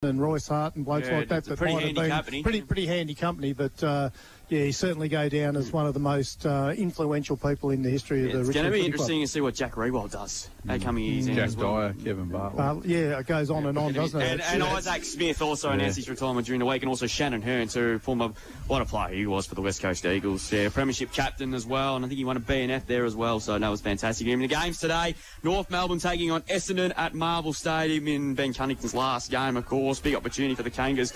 and Royce Hart and blokes like that. Pretty handy company. Pretty handy company, but he certainly go down as one of the most influential people in the history of the Richmond. It's going to be interesting Club. to see what Jack Rewald does coming years in Jack as well. Dyer, Kevin Bartlett. It goes on and on, doesn't it? And Isaac Smith also announced his retirement during the week, and also Shannon Hearn, too, what a player he was for the West Coast Eagles. Yeah, premiership captain as well, and I think he won a BNF there as well, so that was fantastic. In the games today, North Melbourne taking on Essendon at Marvel Stadium in Ben Cunnington's last game, of course. Big opportunity for the Kangas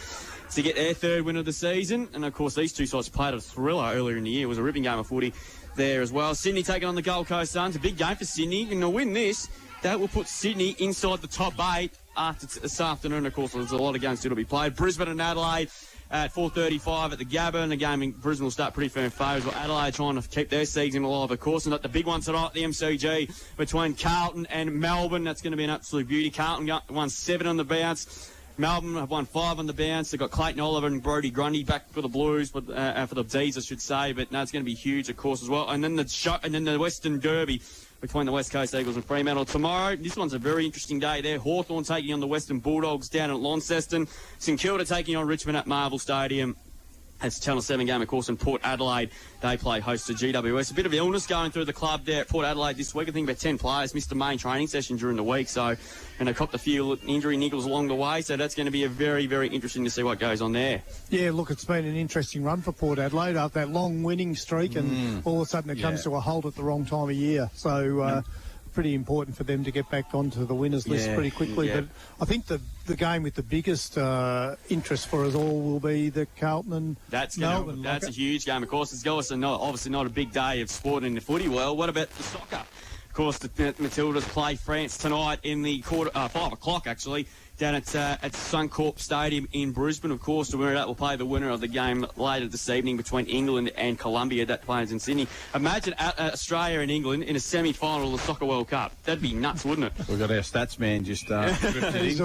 to get their third win of the season. And, of course, these two sides played a thriller earlier in the year. It was a ripping game of footy there as well. Sydney taking on the Gold Coast Suns. A big game for Sydney. And to win this, that will put Sydney inside the top 8 after this afternoon. Of course, there's a lot of games still to be played. Brisbane and Adelaide at 4:35 at the Gabba. And the game in Brisbane will start pretty firm favours. Well, Adelaide trying to keep their season alive, of course. And the big one tonight at the MCG between Carlton and Melbourne. That's going to be an absolute beauty. Carlton won 7 on the bounce. Melbourne have won 5 on the bounce. They've got Clayton Oliver and Brodie Grundy back for the Blues, but for the D's, I should say. But no, it's going to be huge, of course, as well. And then the Western Derby between the West Coast Eagles and Fremantle tomorrow. This one's a very interesting day there. Hawthorn taking on the Western Bulldogs down at Launceston. St Kilda taking on Richmond at Marvel Stadium. It's a Channel 7 game, of course, in Port Adelaide. They play host to GWS. A bit of illness going through the club there at Port Adelaide this week. I think about 10 players missed the main training session during the week, and they copped a few injury niggles along the way, so that's going to be a very, very interesting to see what goes on there. Yeah, look, it's been an interesting run for Port Adelaide after that long winning streak, and all of a sudden it comes to a halt at the wrong time of year. So pretty important for them to get back onto the winners list pretty quickly. But I think the game with the biggest interest for us all will be the Carlton and Melbourne. That's a huge game, of course. It's obviously not a big day of sport in the footy world. What about the soccer? Of course, the Matildas play France tonight in the 5 o'clock, actually, down at Suncorp Stadium in Brisbane. Of course, the winner of that will play the winner of the game later this evening between England and Colombia. That plays in Sydney. Imagine Australia and England in a semi-final of the Soccer World Cup. That'd be nuts, wouldn't it? We've got our stats man just drifted in. He's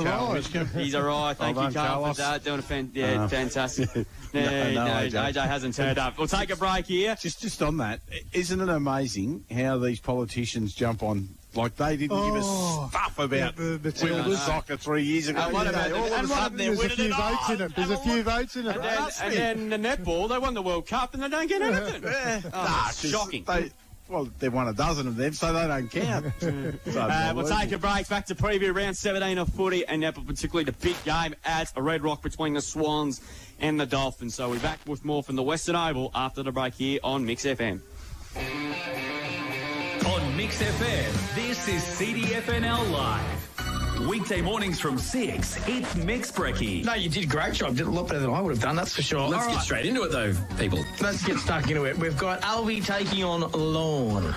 all right. Thank you, Carl, for that. Doing a fantastic. No, AJ hasn't turned up. We'll take a break here. Just on that, isn't it amazing how these politicians jump on? Like they didn't give us stuff about women's soccer 3 years ago. All of a sudden they're winning it. There's a few votes in it. And then the netball, they won the World Cup and they don't get anything. Shocking. They've won a dozen of them, so they don't count. We'll take a break. Back to preview round 17 of footy, and particularly the big game at Red Rock between the Swans and the Dolphins. So we're back with more from the Western Oval after the break here on Mix FM. On Mix FM, this is CDFNL Live. Weekday mornings from 6, it's Mix Brekkie. No, you did a great job. Did a lot better than I would have done, that's for sure. Let's get straight into it, though, people. Let's get stuck into it. We've got Alvy taking on Lorne.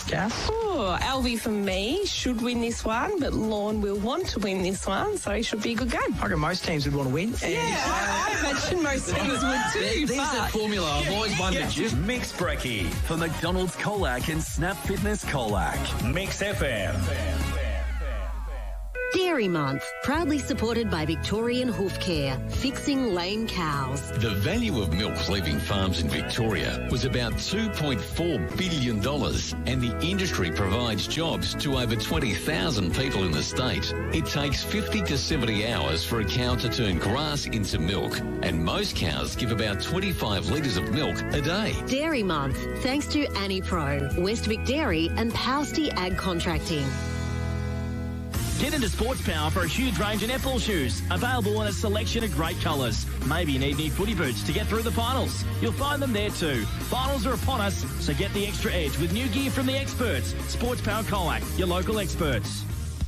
Cass? Oh, Alvy for me should win this one, but Lorne will want to win this one, so it should be a good game. I reckon most teams would want to win. I imagine most teams would too. There's that formula. I've always wondered. Mix Brekkie for McDonald's Colac and Snap Fitness Colac. Mix FM. Dairy Month, proudly supported by Victorian Hoof Care, fixing lame cows. The value of milk leaving farms in Victoria was about $2.4 billion, and the industry provides jobs to over 20,000 people in the state. It takes 50 to 70 hours for a cow to turn grass into milk, and most cows give about 25 litres of milk a day. Dairy Month, thanks to Annie Pro, West Vic Dairy and Palsty Ag Contracting. Get into Sports Power for a huge range of netball shoes, available in a selection of great colours. Maybe you need new footy boots to get through the finals. You'll find them there too. Finals are upon us, so get the extra edge with new gear from the experts. Sports Power Colac, your local experts.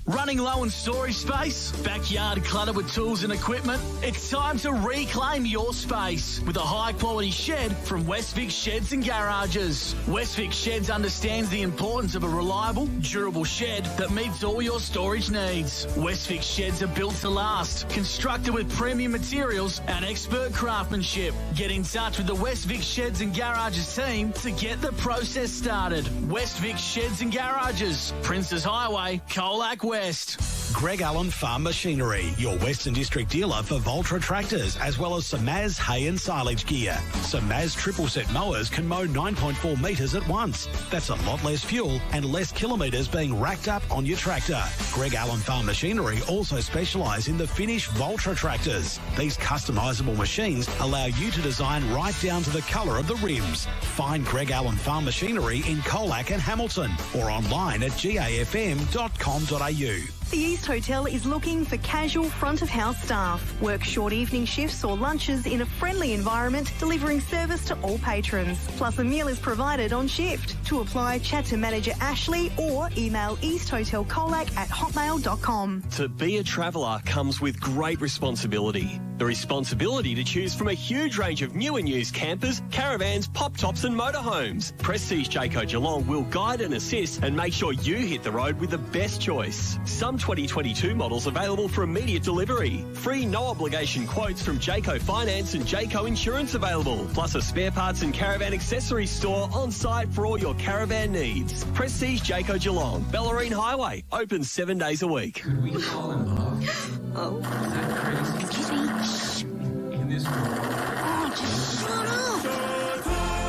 Running low on storage space? Backyard cluttered with tools and equipment? It's time to reclaim your space with a high-quality shed from West Vic Sheds and Garages. West Vic Sheds understands the importance of a reliable, durable shed that meets all your storage needs. West Vic Sheds are built to last, constructed with premium materials and expert craftsmanship. Get in touch with the West Vic Sheds and Garages team to get the process started. West Vic Sheds and Garages, Princes Highway, Colac West. Greg Allen Farm Machinery, your Western District dealer for Voltra tractors, as well as some Maz hay and silage gear. Some Maz triple set mowers can mow 9.4 metres at once. That's a lot less fuel and less kilometres being racked up on your tractor. Greg Allen Farm Machinery also specialise in the Finnish Voltra tractors. These customisable machines allow you to design right down to the colour of the rims. Find Greg Allen Farm Machinery in Colac and Hamilton or online at gafm.com.au. The East Hotel is looking for casual front-of-house staff. Work short evening shifts or lunches in a friendly environment, delivering service to all patrons. Plus, a meal is provided on shift. To apply, chat to manager Ashley or email easthotelcolac@hotmail.com. To be a traveller comes with great responsibility. The responsibility to choose from a huge range of new and used campers, caravans, pop-tops and motorhomes. Prestige Jayco Geelong will guide and assist and make sure you hit the road with the best choice. Some 2022 models available for immediate delivery. Free no-obligation quotes from Jayco Finance and Jayco Insurance available. Plus a spare parts and caravan accessories store on site for all your caravan needs. Prestige Jayco Geelong, Bellarine Highway, open 7 days a week. Could we call him up? Oh. Excuse me. Shh. In this room. Oh, just shut up.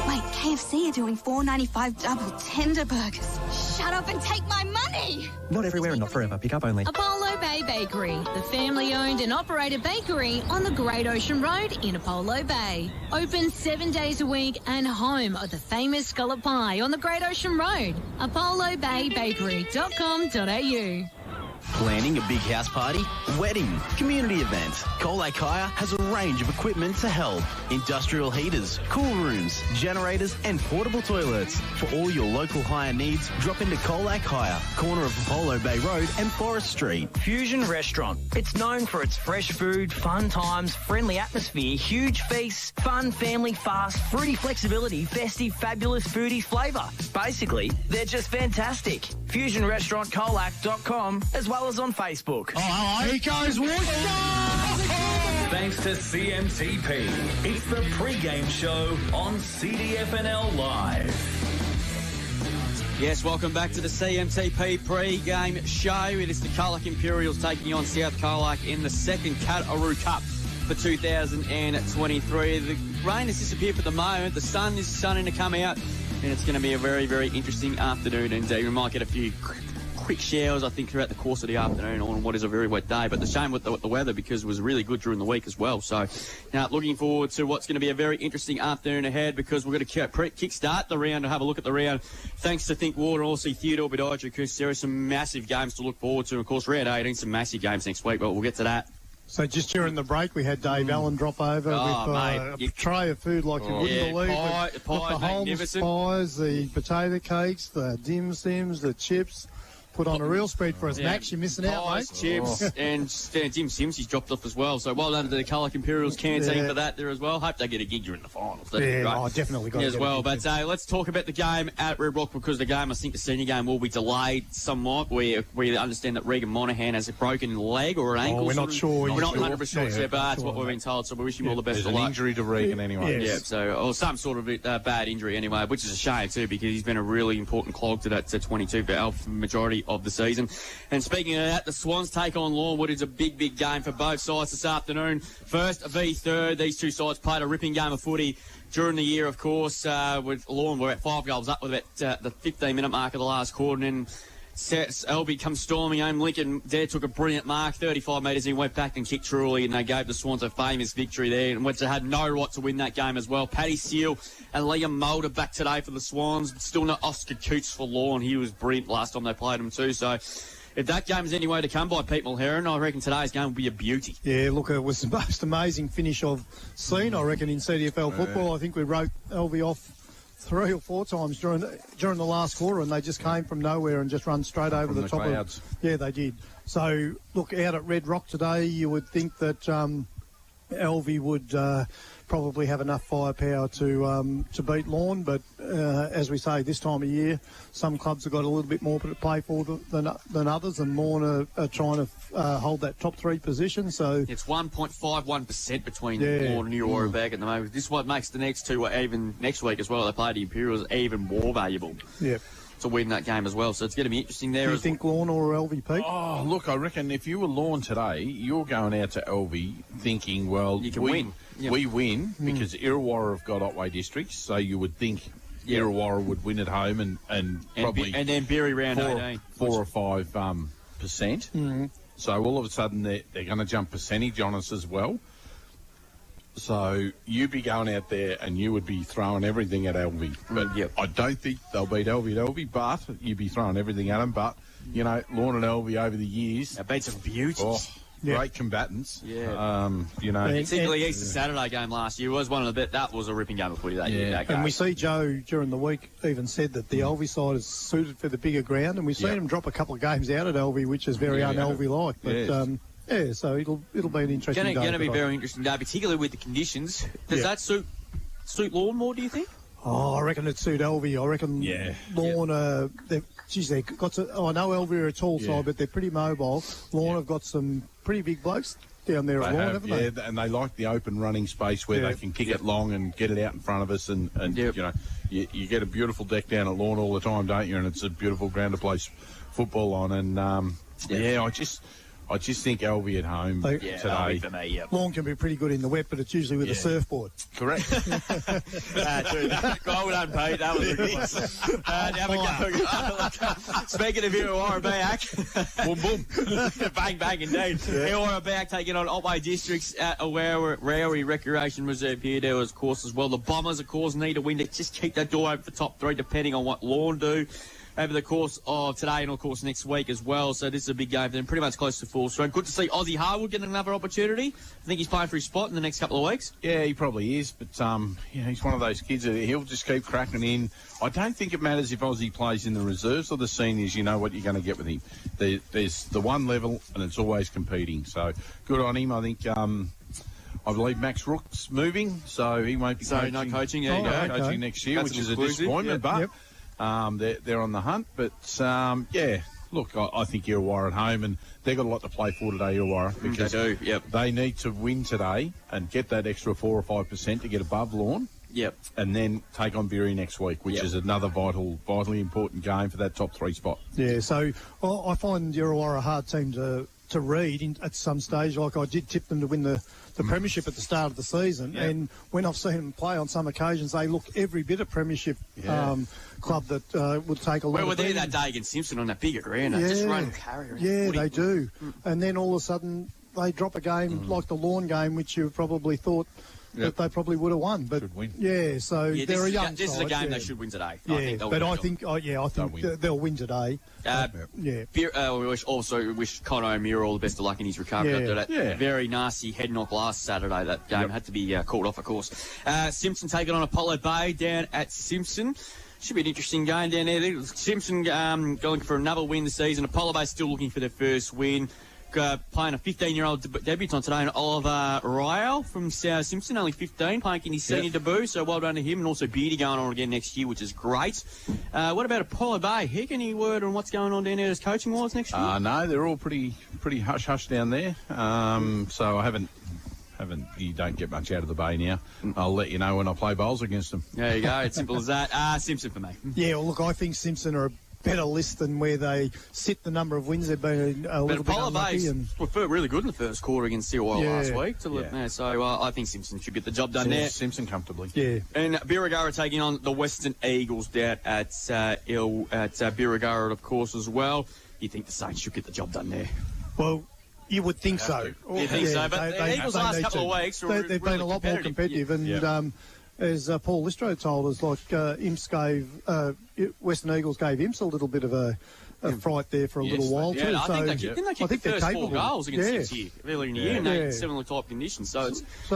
Wait, KFC are doing $4.95 double tender burgers. Shut up and take my money. Not everywhere and not forever. Pick up only. Apollo Bay Bakery, the family-owned and operated bakery on the Great Ocean Road in Apollo Bay. Open 7 days a week and home of the famous scallop pie on the Great Ocean Road. ApolloBayBakery.com.au. Planning a big house party, wedding, community events. Colac Hire has a range of equipment to help. Industrial heaters, cool rooms, generators and portable toilets. For all your local hire needs, drop into Colac Hire, corner of Apollo Bay Road and Forest Street. Fusion Restaurant. It's known for its fresh food, fun times, friendly atmosphere, huge feasts, fun, family, fast, fruity flexibility, festive, fabulous foodie flavour. Basically, they're just fantastic. FusionRestaurantColac.com as well as on Facebook. Oh, hello. Here goes Worcester! Thanks to CMTP. It's the pre-game show on CDFNL Live. Yes, welcome back to the CMTP pre-game show. It is the Colac Imperials taking on South Colac in the second Cataroo Cup for 2023. The rain has disappeared for the moment. The sun is starting to come out, and it's going to be a very, very interesting afternoon indeed. We might get a few quick showers, I think, throughout the course of the afternoon on what is a very wet day. But the shame with the weather, because it was really good during the week as well. So now looking forward to what's going to be a very interesting afternoon ahead, because we're going to kick-start the round and have a look at the round. Thanks to Think Water and also Theodore Bediatric, because there are some massive games to look forward to. Of course, round 18, some massive games next week, but we'll get to that. So just during the break, we had Dave Allen drop over with a tray of food like you wouldn't believe. With the Holmes pies, the potato cakes, the dim sims, the chips. Put on a real speed for us, Max. You're missing out, mate. Chips, and Jim Sims, he's dropped off as well. So well done to the Colac Imperials canteen for that there as well. Hope they get a gig during the finals. That'd be great. Definitely got as well. But let's talk about the game at Red Rock, because the game, I think the senior game will be delayed somewhat. We understand that Regan Monaghan has a broken leg or an ankle. We're not sure. We're not 100% sure, but that's what we've been told. So we wish him all the best of luck. An injury to Regan anyway. Yeah, or some sort of bad injury anyway, which is a shame too, because he's been a really important clog to that 22 for the majority of the season. And speaking of that, the Swans take on Lornewood. It's a big, big game for both sides this afternoon. First v third. These two sides played a ripping game of footy during the year, of course, with Lorne. We're at 5 goals up with about the 15-minute mark of the last quarter. And Elby comes storming home. Lincoln there took a brilliant mark, 35 metres. He went back and kicked truly, and they gave the Swans a famous victory there. And Webster had no right to win that game as well. Paddy Seal and Liam Mulder back today for the Swans. Still no Oscar Coots for Lorne. He was brilliant last time they played him too. So if that game is any way to come by Pete Mulheron, I reckon today's game will be a beauty. Yeah, look, it was the most amazing finish I've seen, I reckon, in CDFL football. I think we wrote Elby off 3 or 4 times during the last quarter, and they just came from nowhere and just run straight over the top of. Yeah, they did. So look, out at Red Rock today, you would think that Elvie would probably have enough firepower to beat Lorne, but as we say, this time of year, some clubs have got a little bit more to play for than others, and Lorne are trying to hold that top 3 position. So it's 1.51% between Lorne and New Orabag at the moment. This is what makes the next two, even next week as well, they play the Imperials, even more valuable. Yeah. win that game as well. So it's going to be interesting there. Do you think Lorne or LVP? Oh, look, I reckon if you were Lorne today, you're going out to LV thinking, well, you can win. Yep. We win because Illawarra have got Otway districts, so you would think Illawarra would win at home and probably and then Berry round 18. 4 or 5 percent. Mm-hmm. So all of a sudden they're going to jump percentage on us as well. So you'd be going out there and you would be throwing everything at LV. But I don't think they'll beat LV at LV, but you'd be throwing everything at them. But, you know, Lorne and LV over the years. They beat some beauties. Oh, great combatants. Yeah. You know. Particularly Easter Saturday game last year was one of the that was a ripping game of footy that year. That game. And we see Joe during the week even said that the LV side is suited for the bigger ground, and we've seen him drop a couple of games out at LV, which is very un-LV like. But so it'll be an interesting day. Going to be a very interesting day, particularly with the conditions. Does that suit Lorne more, do you think? Oh, I reckon it'd suit LV. I reckon Lorne, they've got I know LV are a tall side, but they're pretty mobile. Lorne have got some pretty big blokes down there at Lorne, haven't they? Yeah, and they like the open running space where they can kick it long and get it out in front of us. And you know, you get a beautiful deck down at Lorne all the time, don't you? And it's a beautiful ground to play football on. And, I just think LV at home today. For me, Lorne can be pretty good in the wet, but it's usually with a surfboard. Correct. Well done, Pete. That was a good one. Speaking of Illawarra back, boom, boom. Bang, bang, indeed. Illawarra back taking on Otway Districts at Rowry Recreation Reserve here. There was, of course, as well. The Bombers, of course, need a win to just keep that door open for top 3, depending on what Lorne do over the course of today and, of course, next week as well. So this is a big game for them, pretty much close to full strength. Good to see Ozzy Harwood getting another opportunity. I think he's playing for his spot in the next couple of weeks. Yeah, he probably is, but he's one of those kids that he'll just keep cracking in. I don't think it matters if Ozzy plays in the reserves or the seniors. You know what you're going to get with him. There's the one level, and it's always competing. So good on him. I think I believe Max Rook's moving, so he won't be coaching. No coaching, coaching next year, which is a disappointment, but they're on the hunt. But, look, I think Illawarra at home, and they've got a lot to play for today, Illawarra, because they do, they need to win today and get that extra 4 or 5% to get above Lorne. Yep. And then take on Berry next week, which is another vitally important game for that top 3 spot. Yeah, so I find Illawarra a hard team to read at some stage. Like I did tip them to win the premiership at the start of the season, and when I've seen them play on some occasions, they look every bit a premiership club that would take a lot. Well, we're there that day against Simpson on that big arena, just run carrier. Yeah, they do. And then all of a sudden they drop a game like the Lorne game, which you probably thought that they probably would have won, but should win. Yeah, so they're a young side. This is a game they should win today. Yeah, I think they'll win today. We also wish Conor O'Meara all the best of luck in his recovery after that very nasty head knock last Saturday. That game had to be called off, of course. Simpson taking on Apollo Bay down at Simpson. Should be an interesting game down there. Simpson going for another win this season. Apollo Bay still looking for their first win. Playing a 15-year-old debutant today, Oliver Ryle from South Simpson, only 15, playing in his senior debut, so well done to him, and also Beardy going on again next year, which is great. What about Apollo Bay? Hick, any word on what's going on down there as coaching-wise next year? No, they're all pretty hush-hush down there, so you don't get much out of the Bay now. I'll let you know when I play bowls against them. There you go, it's simple as that. Simpson for me. Yeah, well, look, I think Simpson are a better list than where they sit the number of wins. They've been a little bit unlucky. But Apollo really good in the first quarter against Seawell last week. So I think Simpson should get the job done there. Simpson comfortably. Yeah. And Birregurra taking on the Western Eagles down at Birregurra, of course, as well. You think the Saints should get the job done there? Well, you would think so. You think so, but the Eagles last couple of weeks they've been a lot more competitive, and as Paul Listro told us, Western Eagles gave Imps a little bit of a fright there for a little while too. I think they kicked the first 4 goals against Imps here earlier in the year in similar type conditions. So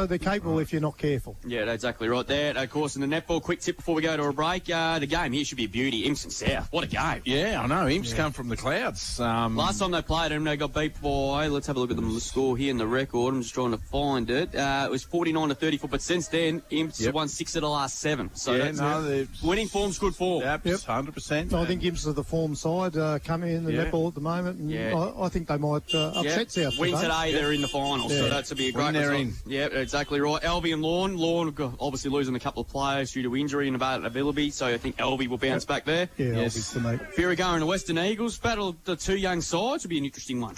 they're capable if you're not careful. Yeah, that's exactly right there. Of course, in the netball, quick tip before we go to a break. The game here should be a beauty. Imps and South. What a game. Yeah, I know. Imps come from the clouds. Last time they played them, they got beat by, let's have a look at the score here in the record. I'm just trying to find it. It was 49 to 34, but since then, Imps have won 6 of the last 7. So winning form's good form. Yep, 100%. I think Imps are the form side. coming in the netball at the moment, and I think they might upset South. Win today, they're in the finals, so that's to be a great result. Yeah, exactly right. Elvie and Lorne. Lorne obviously losing a couple of players due to injury and availability, so I think Elvie will bounce back there. Yeah, Elvie's the mate. Birregurra and the Western Eagles battle the two young sides will be an interesting one.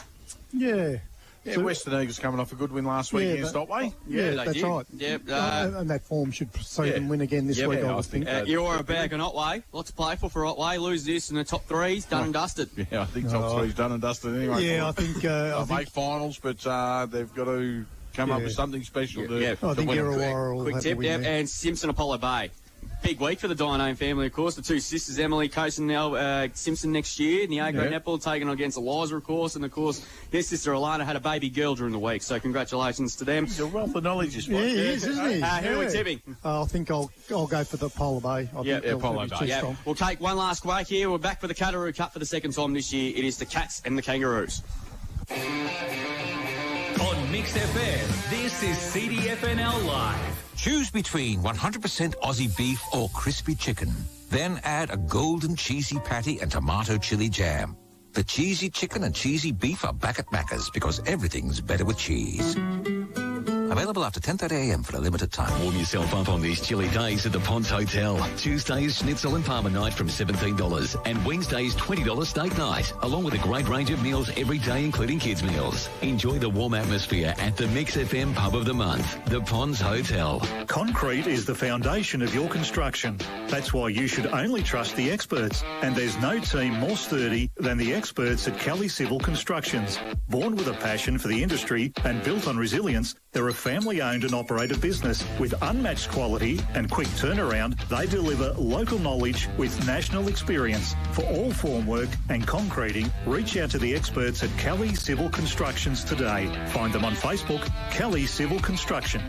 Yeah. Yeah, so, Western Eagles coming off a good win last week against Otway. Yeah, that's right. Yep. And that form should see them win again this week, I think. You're a bag on Otway. Lots to play for Otway. Lose this in the top threes, done and dusted. Yeah, I think top three's done and dusted anyway. Yeah, I think... they'll make finals, but they've got to come up with something special to I think Yarrawara will quick have tip, to win there. and Simpson Apollo Bay. Big week for the Dyname family, of course. The two sisters, Emily Coast and Simpson, next year in the A-grade netball, taking on against Eliza, of course. And, of course, their sister Alana had a baby girl during the week, so congratulations to them. He's a wealth of knowledge, this one. Yeah, he is, isn't he? Who are we tipping? I think I'll go for the Apollo Bay. Apollo Bay. Yeah. We'll take one last break here. We're back for the Cattaroo Cup for the second time this year. It is the Cats and the Kangaroos. On Mix FM, this is CDFNL Live. Choose between 100% Aussie beef or crispy chicken. Then add a golden cheesy patty and tomato chili jam. The cheesy chicken and cheesy beef are back at Macca's because everything's better with cheese. Available after 10:30am for a limited time. Warm yourself up on these chilly days at the Ponds Hotel. Tuesdays, schnitzel and parma night from $17 and Wednesdays, $20 steak night, along with a great range of meals every day, including kids' meals. Enjoy the warm atmosphere at the Mix FM Pub of the Month, the Ponds Hotel. Concrete is the foundation of your construction. That's why you should only trust the experts. And there's no team more sturdy than the experts at Kelly Civil Constructions. Born with a passion for the industry and built on resilience, they're a family-owned and operated business with unmatched quality and quick turnaround. They deliver local knowledge with national experience. For all formwork and concreting, reach out to the experts at Kelly Civil Constructions today. Find them on Facebook, Kelly Civil Construction.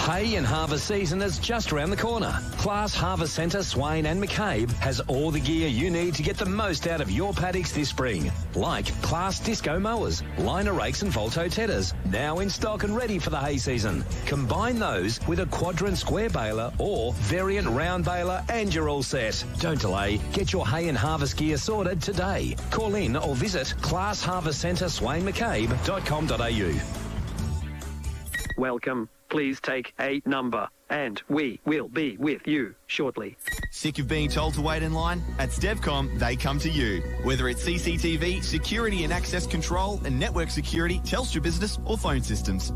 Hay and harvest season is just around the corner. Class Harvest Centre, Swain and McCabe has all the gear you need to get the most out of your paddocks this spring. Like Class Disco mowers, liner rakes and Volto tedders, now in stock and ready for the hay season. Combine those with a quadrant square baler or variant round baler and you're all set. Don't delay. Get your hay and harvest gear sorted today. Call in or visit Class Harvest Centre, swainmccabe.com.au. Welcome. Please take a number, and we will be with you shortly. Sick of being told to wait in line? At Stevcom, they come to you. Whether it's CCTV, security and access control, and network security, Telstra Business, or phone systems.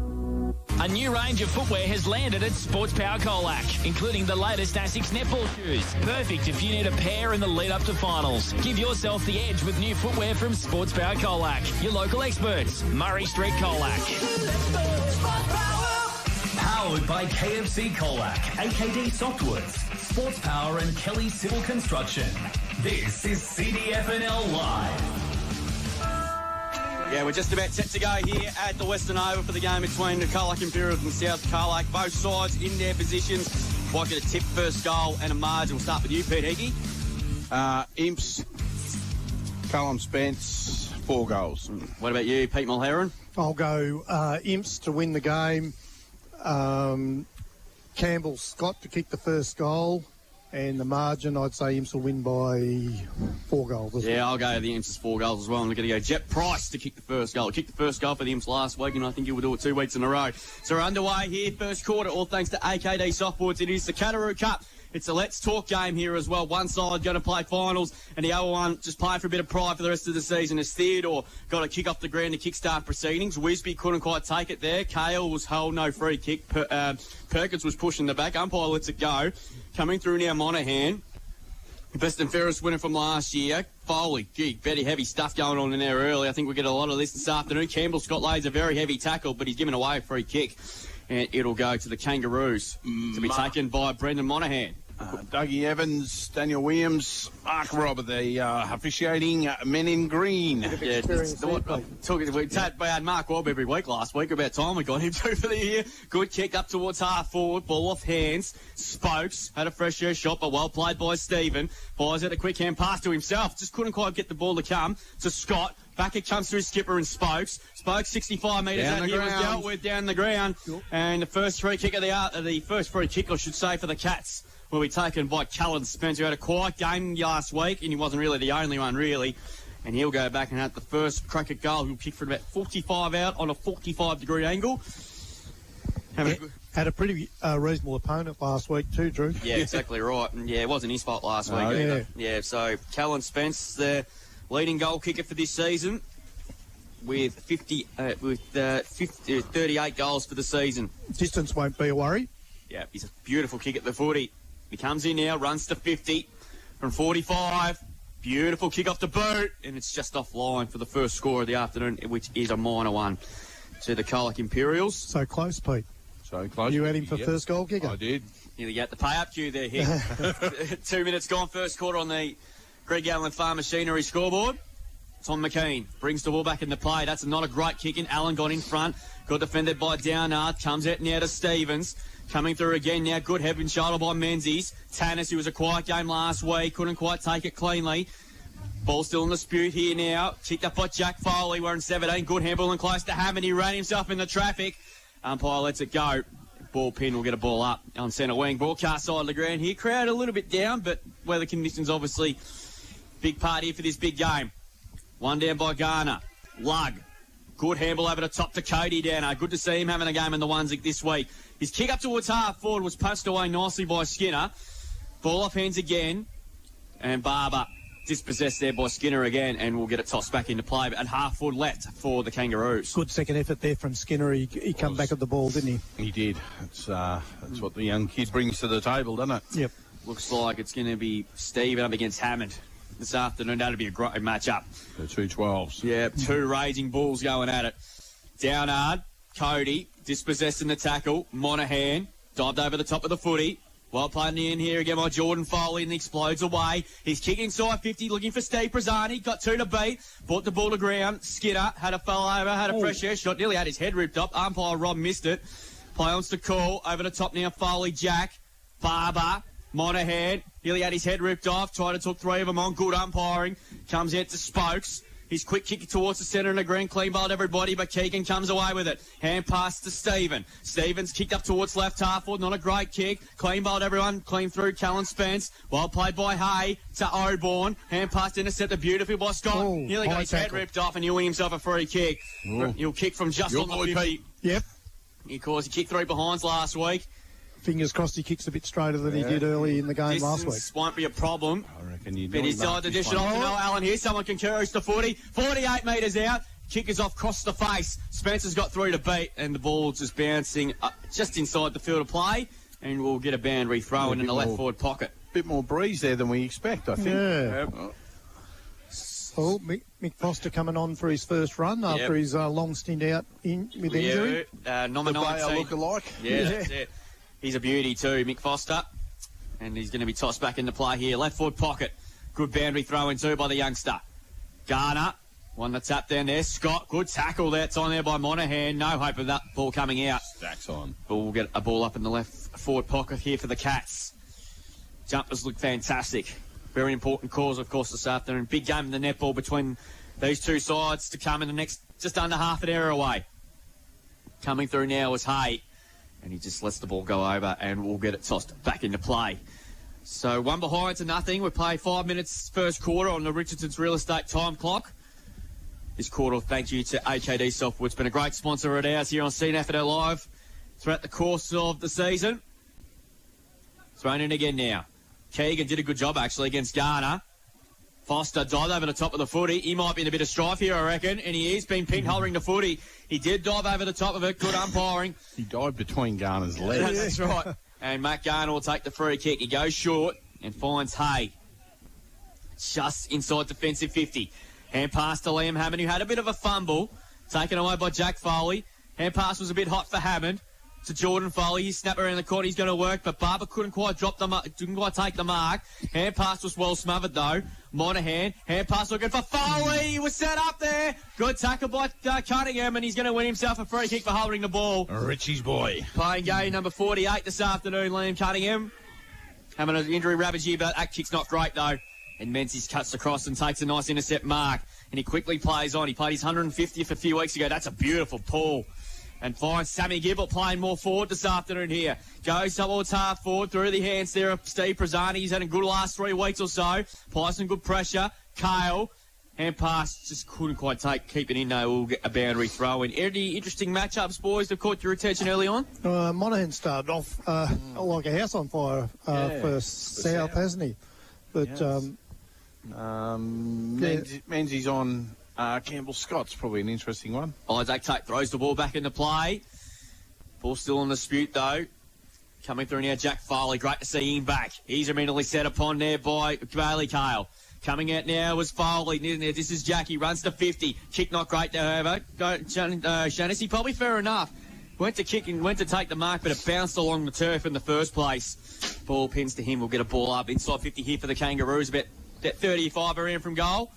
A new range of footwear has landed at Sports Power Colac, including the latest Asics netball shoes. Perfect if you need a pair in the lead up to finals. Give yourself the edge with new footwear from Sports Power Colac. Your local experts, Murray Street Colac. Powered by KFC Colac, AKD Softwoods, Sports Power and Kelly Civil Construction. This is CDFNL Live. Yeah, we're just about set to go here at the Western Oval for the game between the Colac Imperials and South Colac. Both sides in their positions. Might get a tip, first goal and a margin. We'll start with you, Pete Hickey. Imps, Callum Spence, 4 goals. What about you, Pete Mulheron? I'll go Imps to win the game. Campbell Scott to kick the first goal, and the margin, I'd say Imps will win by 4 goals. Yeah, I'll go the Imps 4 goals as well. I'm going to go Jet Price to kick the first goal. Kicked the first goal for the Imps last week, and I think he will do it 2 weeks in a row. So we're underway here, first quarter, all thanks to AKD Softwoods. It is the Cattaroo Cup. It's a let's talk game here as well. One side going to play finals, and the other one just playing for a bit of pride for the rest of the season. As Theodore got a kick off the ground to kickstart proceedings. Wisby couldn't quite take it there. Kale was held no free kick. Perkins was pushing the back. Umpire lets it go. Coming through now, Monaghan. Best and fairest winner from last year. Foley, gee, very heavy stuff going on in there early. I think we'll get a lot of this afternoon. Campbell Scott lays a very heavy tackle, but he's given away a free kick. And it'll go to the Kangaroos to be taken by Brendan Monaghan. Dougie Evans, Daniel Williams, Mark Robert, the officiating men in green. Yeah, we had Mark Robb every week last week. About time we got him to for the year. Good kick up towards half forward, ball off hands. Spokes had a fresh air shot, but well played by Stephen. Fires out a quick hand pass to himself. Just couldn't quite get the ball to come to Scott. Back it comes through Skipper and Spokes. Spokes 65 metres out. He was dealt with down the ground. And the first free kick of the first free kick, I should say, for the Cats will be taken by Callan Spence, who had a quiet game last week, and he wasn't really the only one, really. And he'll go back and have the first crack at goal. He'll kick for about 45 out on a 45-degree angle. Had a pretty reasonable opponent last week too, Drew. Yeah, exactly right. And yeah, it wasn't his fault last week either. Yeah, so Callan Spence, the leading goal kicker for this season, with 38 goals for the season. Distance won't be a worry. Yeah, he's a beautiful kick at the footy. He comes in now, runs to 50 from 45. Beautiful kick off the boot, and it's just offline for the first score of the afternoon, which is a minor one to the Colac Imperials. So close, Pete. So close. You had him for first goal kicker? I did. Nearly got the pay-up cue there, Hick. 2 minutes gone, first quarter on the Greg Allen Farm Machinery scoreboard. Tom McKean brings the ball back in the play. That's not a great kick in. Allen got in front. Got defended by Downard. Comes out now to Stevens. Coming through again now. Good head and shoulder by Menzies. Tannis, who was a quiet game last week, couldn't quite take it cleanly. Ball still in dispute here now. Kicked up by Jack Foley. We're in 17. Good handball and close to Hammond. He ran himself in the traffic. Umpire lets it go. Ball pin will get a ball up on centre wing. Broadcast side of the ground here. Crowd a little bit down, but weather conditions obviously big part here for this big game. One down by Garner. Lug. Good handball over the top to Cody Downer. Good to see him having a game in the ones this week. His kick up towards half forward was punched away nicely by Skinner. Ball off hands again. And Barber dispossessed there by Skinner again, and we'll get it tossed back into play. But at half forward left for the Kangaroos. Good second effort there from Skinner. He come back at the ball, didn't he? He did. That's what the young kid brings to the table, doesn't it? Yep. Looks like it's going to be Steven up against Hammond this afternoon. That'll be a great match-up. The two 12s. Yeah, two raging bulls going at it. Downard, Cody, dispossessing the tackle. Monaghan dived over the top of the footy. Well played in here again by Jordan Foley, and he explodes away. He's kicking inside 50, looking for Steve Brazzani. Got two to beat. Brought the ball to ground. Skinner had a fell over, had a fresh air shot. Nearly had his head ripped up. Umpire Rob missed it. Play on to call. Over the top now, Foley, Jack, Barber, Monaghan. Nearly had his head ripped off. Tried to took three of them on. Good umpiring. Comes out to Spokes. His quick kick towards the centre and the green, clean bowled everybody, but Keegan comes away with it. Hand pass to Stephen. Stevens kicked up towards left half forward, not a great kick. Clean bowled everyone, clean through Callan Spence. Well played by Hay to Oborn. Hand pass intercepted beautifully by Scott. Nearly got his head ripped off, and he'll win himself a free kick. He'll kick from just on the 50. Yep. Of course, he kicked three behinds last week. Fingers crossed he kicks a bit straighter than he did early in the game last week. Won't be a problem. I reckon you do. But he's decided to dish it off to Noah Allen here. Someone concurs to 40. 48 metres out. Kick is off across the face. Spencer's got through to beat, and the ball just bouncing just inside the field of play, and we'll get a boundary throw in the left forward pocket. Bit more breeze there than we expect, I think. Yeah. Mick Foster coming on for his first run after his long stint out with injury. Number 19. Look-alike. Yeah, that's it. He's a beauty too, Mick Foster. And he's going to be tossed back into play here. Left forward pocket. Good boundary throw in too by the youngster. Garner. One that's up down there. Scott. Good tackle there. It's on there by Monaghan. No hope of that ball coming out. Stacks on. But we'll get a ball up in the left forward pocket here for the Cats. Jumpers look fantastic. Very important cause, of course, this afternoon. Big game in the netball between these two sides to come in the next just under half an hour away. Coming through now is Hay. And he just lets the ball go over, and we'll get it tossed back into play. So 1 behind to nothing. We play 5 minutes first quarter on the Richardson's Real Estate time clock. This quarter, thank you to AKD Softwood. It's been a great sponsor of ours here on CDFNL Live throughout the course of the season. Thrown in again now. Keegan did a good job, actually, against Garner. Foster dived over the top of the footy. He might be in a bit of strife here, I reckon, and he is been pinholing the footy. He did dive over the top of it. Good umpiring. He dived between Garner's legs. That's right. And Matt Garner will take the free kick. He goes short and finds Hay. Just inside defensive 50. Hand pass to Liam Hammond, who had a bit of a fumble. Taken away by Jack Foley. Hand pass was a bit hot for Hammond. To Jordan Foley. He snapped around the court. He's going to work, but Barber couldn't quite didn't quite take the mark. Hand pass was well smothered, though. Monaghan. Hand pass looking for Foley. He was set up there. Good tackle by Cunningham, and he's going to win himself a free kick for holding the ball. Richie's boy. Playing game number 48 this afternoon, Liam Cunningham. Having an injury ravage here, but that kick's not great, though. And Menzies cuts across and takes a nice intercept mark. And he quickly plays on. He played his 150th a few weeks ago. That's a beautiful pull. And finds Sammy Gibble playing more forward this afternoon here. Goes towards half forward through the hands there of Steve Prazzani. He's had a good last 3 weeks or so. Applies some good pressure. Kale. Hand pass, just couldn't quite keep it in. No, we'll get a boundary throw in. Any interesting matchups, boys, that caught your attention early on? Monaghan started off like a house on fire for South, hasn't he? But Menzies on Campbell Scott's probably an interesting one. Isaac Tate throws the ball back into play. Ball still in dispute, though. Coming through now, Jack Foley. Great to see him back. He's immediately set upon there by Bailey Kale. Coming out now was Foley. This is Jackie. Runs to 50. Kick not great there, however. Shaughnessy, probably fair enough. Went to kick and went to take the mark, but it bounced along the turf in the first place. Ball pins to him. We'll get a ball up. Inside 50 here for the Kangaroos. About 35 around from goal.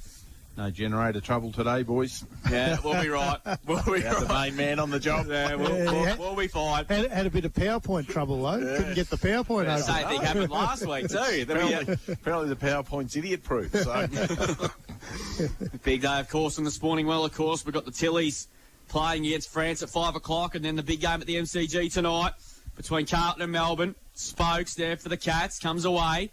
No generator trouble today, boys. Yeah, we'll be right. We'll be right. The main man on the job. Yeah, we'll be fine. Had a bit of PowerPoint trouble, though. Yeah. Couldn't get the PowerPoint over. Same thing happened last week, too. Apparently the PowerPoint's idiot-proof. So. Big day, of course, in the Sporting Well, of course. We've got the Tillies playing against France at 5 o'clock, and then the big game at the MCG tonight between Carlton and Melbourne. Spokes there for the Cats. Comes away.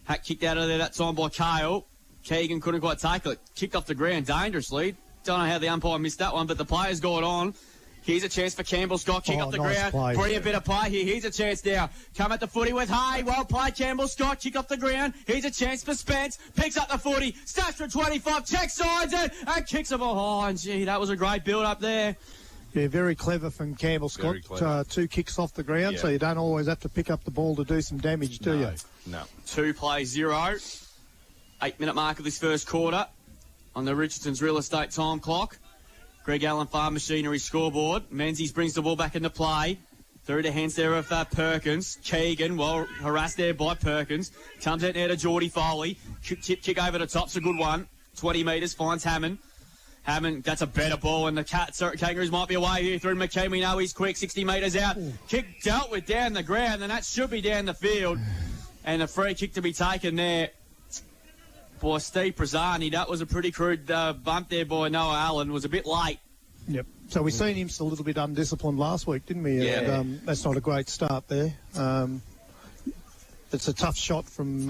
Hat kicked out of there that time by Kale. Keegan couldn't quite take it. Kicked off the ground dangerously. Don't know how the umpire missed that one, but the player's got on. Here's a chance for Campbell Scott. Kick off the ground. Brilliant bit of play here. Here's a chance now. Come at the footy with Hay. Well played, Campbell Scott. Kick off the ground. Here's a chance for Spence. Picks up the footy. Starts for 25. Check sides it. And kicks it behind. Gee, that was a great build up there. Yeah, very clever from Campbell Scott. 2 kicks off the ground, so you don't always have to pick up the ball to do some damage, do you? No. 2 plays 0. 8-minute mark of this first quarter on the Richardson's real estate time clock. Greg Allen Farm Machinery scoreboard. Menzies brings the ball back into play. Through the hands there of Perkins. Keegan, well harassed there by Perkins. Comes out there to Geordie Foley. Kick over the top's a good one. 20 metres, finds Hammond. Hammond, that's a better ball, and the Kangaroos might be away here through McKee. We know he's quick, 60 metres out. Kick dealt with down the ground, and that should be down the field. And a free kick to be taken there. Boy, Steve Prazzani, that was a pretty crude bump there by Noah Allen. Was a bit late. Yep. So we've seen him a little bit undisciplined last week, didn't we? Yeah. And, that's not a great start there. It's a tough shot from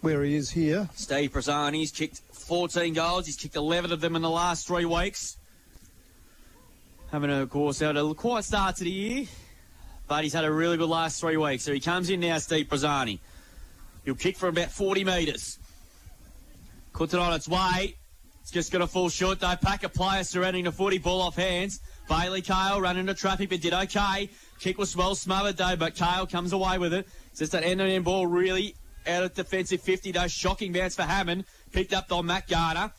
where he is here. Steve Prazzani's kicked 14 goals. He's kicked 11 of them in the last 3 weeks. Having, of course, had a quiet start to the year, but he's had a really good last 3 weeks. So he comes in now, Steve Prazzani. He'll kick for about 40 metres. Puts it on its way. It's just got a full short, though. Pack of players surrounding the footy. Ball off hands. Bailey Kale running into traffic, but did okay. Kick was well smothered, though, but Kale comes away with it. It's just that end-to-end ball really out of defensive 50, though. Shocking bounce for Hammond. Picked up by Matt Garner.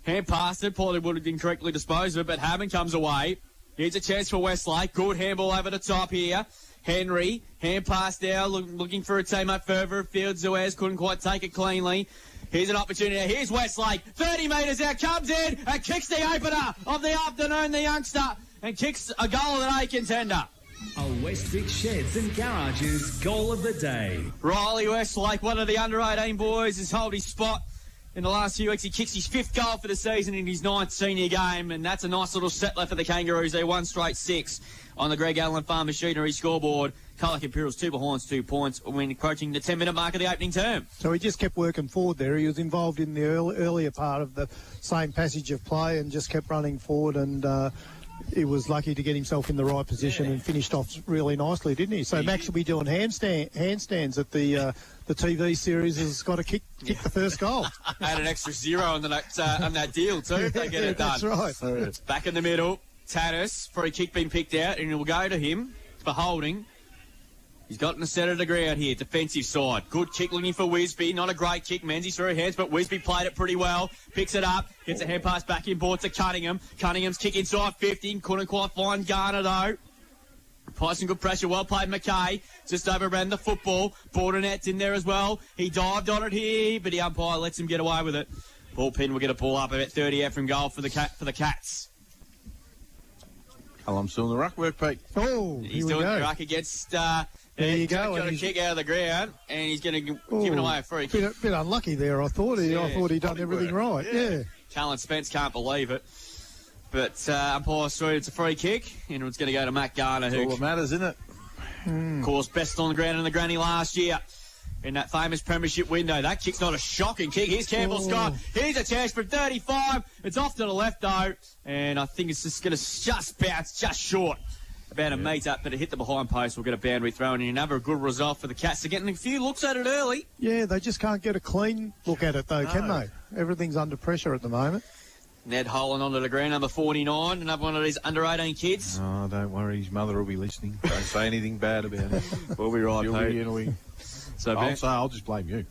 Hand past it. Probably would have been correctly disposed of it, but Hammond comes away. Here's a chance for Westlake. Good handball over the top here. Henry. Hand pass now. Looking for a teammate further afield. Zuez couldn't quite take it cleanly. Here's an opportunity. Here's Westlake. 30 metres out. Comes in and kicks the opener of the afternoon, the youngster, and kicks a goal of an A contender. A Westvic Sheds and Garages goal of the day. Riley Westlake, one of the under-18 boys, has held his spot in the last few weeks. He kicks his 5th goal for the season in his 9th senior game, and that's a nice little settler for the Kangaroos. They won straight 6 on the Greg Allen Farm Machinery scoreboard. Colac Imperials 2 behinds, 2 points when approaching the 10-minute mark of the opening term. So he just kept working forward there. He was involved in the earlier part of the same passage of play and just kept running forward, and he was lucky to get himself in the right position and finished off really nicely, didn't he? So Max will be doing handstands at the TV series. Has got to kick the first goal. Add an extra 0 on that deal too if they get it done. That's right. Back in the middle, Tanis, free kick being picked out, and it will go to him for holding. He's gotten the centre of the ground here, defensive side. Good kick looking for Wisby. Not a great kick. Menzies through hands, but Wisby played it pretty well. Picks it up, gets a hand pass back in board to Cunningham. Cunningham's kick inside 50. Couldn't quite find Garner, though. Applies some good pressure. Well played, McKay. Just overran the football. Bordenet's in there as well. He dived on it here, but the umpire lets him get away with it. Ball pin will get a ball up about 30 out from goal for the Cats. Callum's still in the ruck work, Pete. Oh, he's doing the ruck against... there you go. Got a kick out of the ground, and he's going to give it away a free kick. Bit unlucky there, I thought. I thought he'd done everything right. Yeah. Callan Spence can't believe it. But umpire through, it's a free kick, and it's going to go to Matt Garner. That's all that matters, isn't it? Of course, best on the ground in the granny last year in that famous premiership window. That kick's not a shocking kick. Here's Campbell Scott. Here's a chance for 35. It's off to the left, though, and I think it's just going to just bounce just short. About a metre, but it hit the behind post. We'll get a boundary throw, and another good result for the Cats. They're getting a few looks at it early. Yeah, they just can't get a clean look at it, though, can they? Everything's under pressure at the moment. Ned Holland onto the ground, number 49, another one of these under-18 kids. Oh, don't worry, his mother will be listening. Don't say anything bad about it. We'll be right, Pete. So I'll just blame you.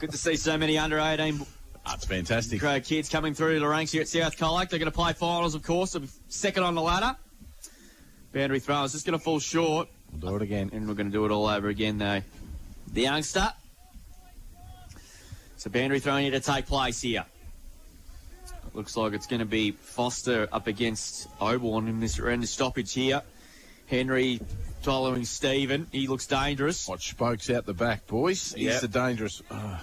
Good to see so many under-18. That's fantastic. Great kids coming through the ranks here at South Colac. They're going to play finals, of course. They'll be second on the ladder. Boundary throw is just going to fall short. We'll do it again. And we're going to do it all over again, though. The youngster. So boundary throw need to take place here. It looks like it's going to be Foster up against Oborn in this round of stoppage here. Henry following Stephen. He looks dangerous. Watch Spokes out the back, boys. He's the dangerous.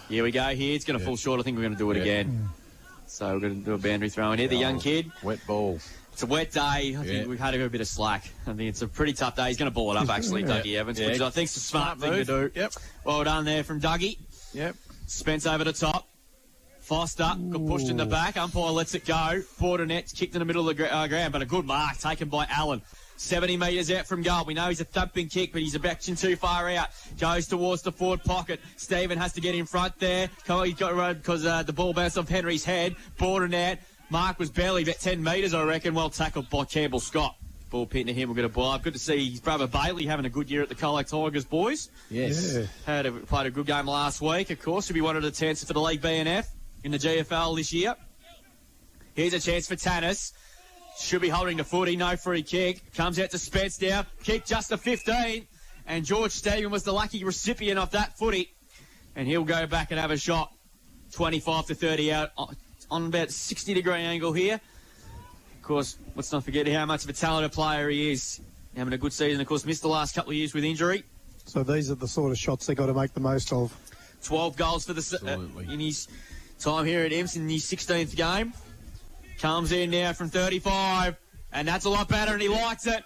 Here we go here. It's going to fall short. I think we're going to do it again. So we're going to do a boundary throw in here. The young kid. Wet ball. It's a wet day. I think we've had to go a bit of slack. I think it's a pretty tough day. He's going to ball it up, actually, Dougie Evans, which I think's a smart thing to do. Yep. Well done there from Dougie. Yep. Spence over the top. Foster got pushed in the back. Umpire lets it go. Border net's kicked in the middle of the ground, but a good mark taken by Allen. 70 metres out from goal. We know he's a thumping kick, but he's a baction too far out. Goes towards the forward pocket. Stephen has to get in front there. He's got to run because the ball bounced off Henry's head. Border net. Mark was barely about 10 metres, I reckon. Well tackled by Campbell Scott. Ball pitting to him. We're going to blow up. Good to see his brother Bailey having a good year at the Colac Tigers, boys. Yes. Yeah. Played a good game last week, of course. He'll be one of the chances for the League BNF in the GFL this year. Here's a chance for Tannis. Should be holding the footy. No free kick. Comes out to Spence now. Kick just a 15. And George Stephen was the lucky recipient of that footy. And he'll go back and have a shot. 25 to 30 out on about a 60-degree angle here. Of course, let's not forget how much of a talented player he is. Having a good season, of course, missed the last couple of years with injury. So these are the sort of shots they've got to make the most of. 12 goals for in his time here at Imps in his 16th game. Comes in now from 35, and that's a lot better, and he likes it.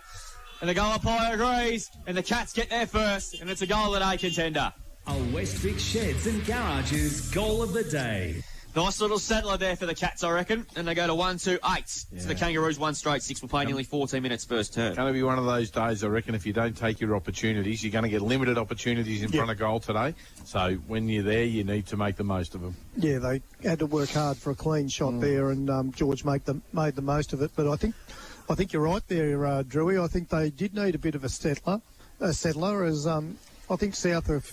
And the goal umpire agrees, and the Cats get there first, and it's a goal of the day contender. A Westvic Sheds and Garages goal of the day. Nice little settler there for the Cats, I reckon. And they go to 1-2-8. Yeah. So the Kangaroos 1 straight 6 will play nearly 14 minutes first turn. It's going to be one of those days, I reckon, if you don't take your opportunities, you're going to get limited opportunities in front of goal today. So when you're there, you need to make the most of them. Yeah, they had to work hard for a clean shot there, and George made the most of it. But I think you're right there, Drewy. I think they did need a bit of a settler, as I think South have,